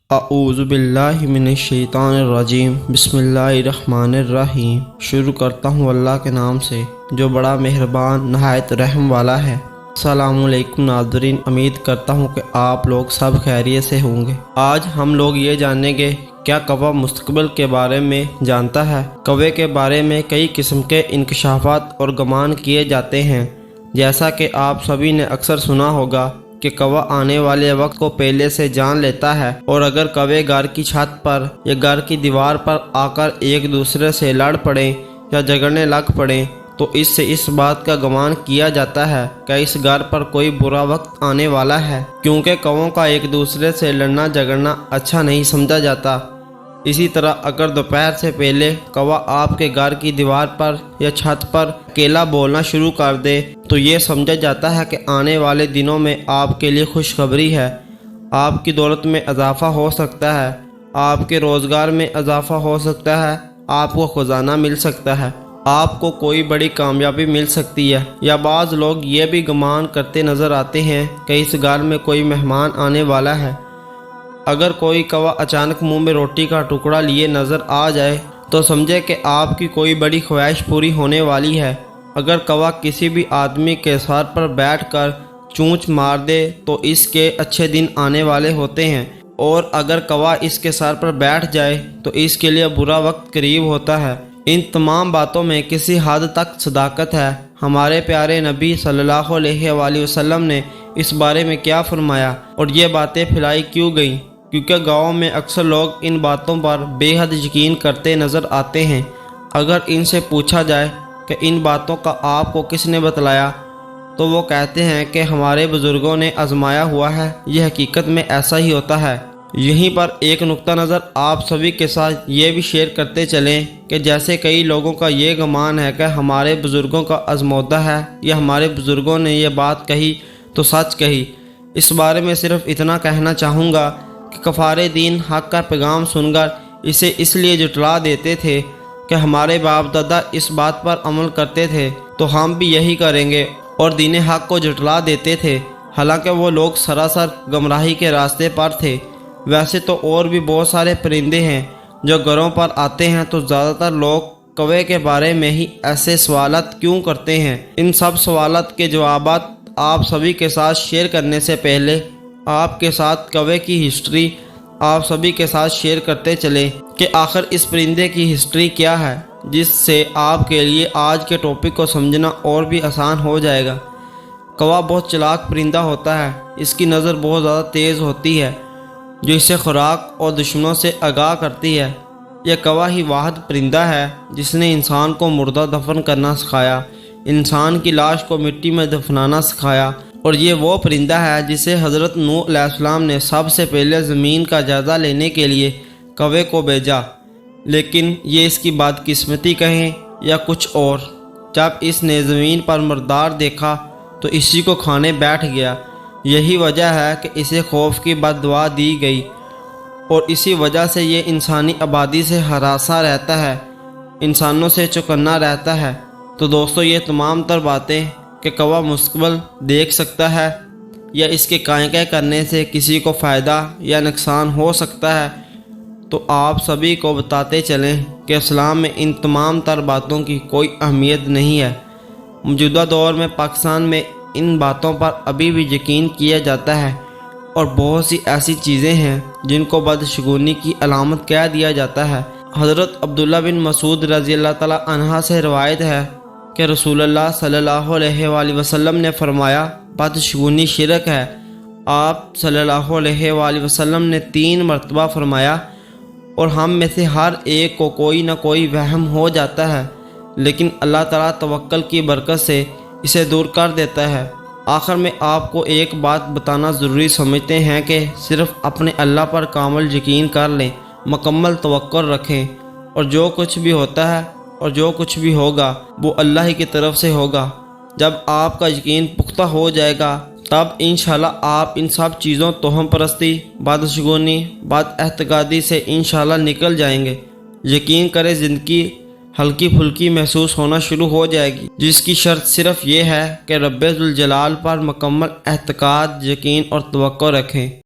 اعوذ باللہ من الشیطان الرجیم بسم اللہ الرحمن الرحیم۔ شروع کرتا ہوں اللہ کے نام سے جو بڑا مہربان نہایت رحم والا ہے۔ السلام علیکم ناظرین، امید کرتا ہوں کہ آپ لوگ سب خیریت سے ہوں گے۔ آج ہم لوگ یہ جانیں گے کیا کوہ مستقبل کے بارے میں جانتا ہے۔ کوے کے بارے میں کئی قسم کے انکشافات اور گمان کیے جاتے ہیں، جیسا کہ آپ سبھی نے اکثر سنا ہوگا کہ کوہ آنے والے وقت کو پہلے سے جان لیتا ہے، اور اگر کوے گھر کی چھت پر یا گھر کی دیوار پر آ کر ایک دوسرے سے لڑ پڑیں یا جھگڑنے لگ پڑیں تو اس سے اس بات کا گمان کیا جاتا ہے کہ اس گھر پر کوئی برا وقت آنے والا ہے، کیونکہ کووں کا ایک دوسرے سے لڑنا جھگڑنا اچھا نہیں سمجھا جاتا۔ اسی طرح اگر دوپہر سے پہلے کوہ آپ کے گھر کی دیوار پر یا چھت پر اکیلا بولنا شروع کر دے تو یہ سمجھا جاتا ہے کہ آنے والے دنوں میں آپ کے لیے خوشخبری ہے۔ آپ کی دولت میں اضافہ ہو سکتا ہے، آپ کے روزگار میں اضافہ ہو سکتا ہے، آپ کو خزانہ مل سکتا ہے، آپ کو کوئی بڑی کامیابی مل سکتی ہے، یا بعض لوگ یہ بھی گمان کرتے نظر آتے ہیں کہ اس گھر میں کوئی مہمان آنے والا ہے۔ اگر کوئی کوہ اچانک منہ میں روٹی کا ٹکڑا لیے نظر آ جائے تو سمجھے کہ آپ کی کوئی بڑی خواہش پوری ہونے والی ہے۔ اگر کوہ کسی بھی آدمی کے سر پر بیٹھ کر چونچ مار دے تو اس کے اچھے دن آنے والے ہوتے ہیں، اور اگر کوہ اس کے سر پر بیٹھ جائے تو اس کے لیے برا وقت قریب ہوتا ہے۔ ان تمام باتوں میں کسی حد تک صداقت ہے۔ ہمارے پیارے نبی صلی اللہ علیہ وآلہ وسلم نے اس بارے میں کیا فرمایا اور یہ باتیں پھیلائی کیوں گئیں؟ کیونکہ گاؤں میں اکثر لوگ ان باتوں پر بے حد یقین کرتے نظر آتے ہیں۔ اگر ان سے پوچھا جائے کہ ان باتوں کا آپ کو کس نے بتلایا تو وہ کہتے ہیں کہ ہمارے بزرگوں نے آزمایا ہوا ہے، یہ حقیقت میں ایسا ہی ہوتا ہے۔ یہیں پر ایک نقطہ نظر آپ سبھی کے ساتھ یہ بھی شیئر کرتے چلیں کہ جیسے کئی لوگوں کا یہ گمان ہے کہ ہمارے بزرگوں کا آزمودہ ہے یا ہمارے بزرگوں نے یہ بات کہی تو سچ کہی۔ اس بارے میں صرف اتنا کہنا چاہوں گا کہ کفار دین حق کا پیغام سن کر اسے اس لیے جھٹلا دیتے تھے کہ ہمارے باپ دادا اس بات پر عمل کرتے تھے تو ہم بھی یہی کریں گے، اور دین حق کو جھٹلا دیتے تھے، حالانکہ وہ لوگ سراسر گمراہی کے راستے پر تھے۔ ویسے تو اور بھی بہت سارے پرندے ہیں جو گھروں پر آتے ہیں، تو زیادہ تر لوگ کوے کے بارے میں ہی ایسے سوالات کیوں کرتے ہیں؟ ان سب سوالات کے جوابات آپ سبھی کے ساتھ شیئر کرنے سے پہلے آپ کے ساتھ کوے کی ہسٹری آپ سبھی کے ساتھ شیئر کرتے چلیں کہ آخر اس پرندے کی ہسٹری کیا ہے، جس سے آپ کے لیے آج کے ٹاپک کو سمجھنا اور بھی آسان ہو جائے گا۔ کوہ بہت چلاک پرندہ ہوتا ہے، اس کی نظر بہت زیادہ تیز ہوتی ہے جو اسے خوراک اور دشمنوں سے آگاہ کرتی ہے۔ یہ کوہ ہی واحد پرندہ ہے جس نے انسان کو مردہ دفن کرنا سکھایا، انسان کی لاش کو مٹی میں دفنانا سکھایا، اور یہ وہ پرندہ ہے جسے حضرت نوح علیہ السلام نے سب سے پہلے زمین کا جائزہ لینے کے لیے کوے کو بھیجا۔ لیکن یہ اس کی بدقسمتی کہیں یا کچھ اور، جب اس نے زمین پر مردار دیکھا تو اسی کو کھانے بیٹھ گیا۔ یہی وجہ ہے کہ اسے خوف کی بد دعا دی گئی، اور اسی وجہ سے یہ انسانی آبادی سے ہراساں رہتا ہے، انسانوں سے چوکنا رہتا ہے۔ تو دوستو، یہ تمام تر باتیں کہ کوہ مستقبل دیکھ سکتا ہے یا اس کے کائیں کرنے سے کسی کو فائدہ یا نقصان ہو سکتا ہے، تو آپ سبھی کو بتاتے چلیں کہ اسلام میں ان تمام تر باتوں کی کوئی اہمیت نہیں ہے۔ موجودہ دور میں پاکستان میں ان باتوں پر ابھی بھی یقین کیا جاتا ہے، اور بہت سی ایسی چیزیں ہیں جن کو بدشگونی کی علامت کہہ دیا جاتا ہے۔ حضرت عبداللہ بن مسعود رضی اللہ تعالی عنہ سے روایت ہے کہ رسول اللہ صلی اللہ علیہ وآلہ وسلم نے فرمایا، بدشگونی شرک ہے۔ آپ صلی اللہ علیہ وآلہ وسلم نے 3 مرتبہ فرمایا، اور ہم میں سے ہر ایک کو کوئی نہ کوئی وہم ہو جاتا ہے، لیکن اللہ تعالیٰ توکل کی برکت سے اسے دور کر دیتا ہے۔ آخر میں آپ کو ایک بات بتانا ضروری سمجھتے ہیں کہ صرف اپنے اللہ پر کامل یقین کر لیں، مکمل توکل رکھیں، اور جو کچھ بھی ہوتا ہے اور جو کچھ بھی ہوگا وہ اللہ ہی کی طرف سے ہوگا۔ جب آپ کا یقین پختہ ہو جائے گا تب انشاءاللہ آپ ان سب چیزوں توہم پرستی، بدشگونی، بد اعتقادی سے انشاءاللہ نکل جائیں گے۔ یقین کریں زندگی ہلکی پھلکی محسوس ہونا شروع ہو جائے گی، جس کی شرط صرف یہ ہے کہ رب ذوالجلال پر مکمل اعتقاد، یقین اور توقع رکھیں۔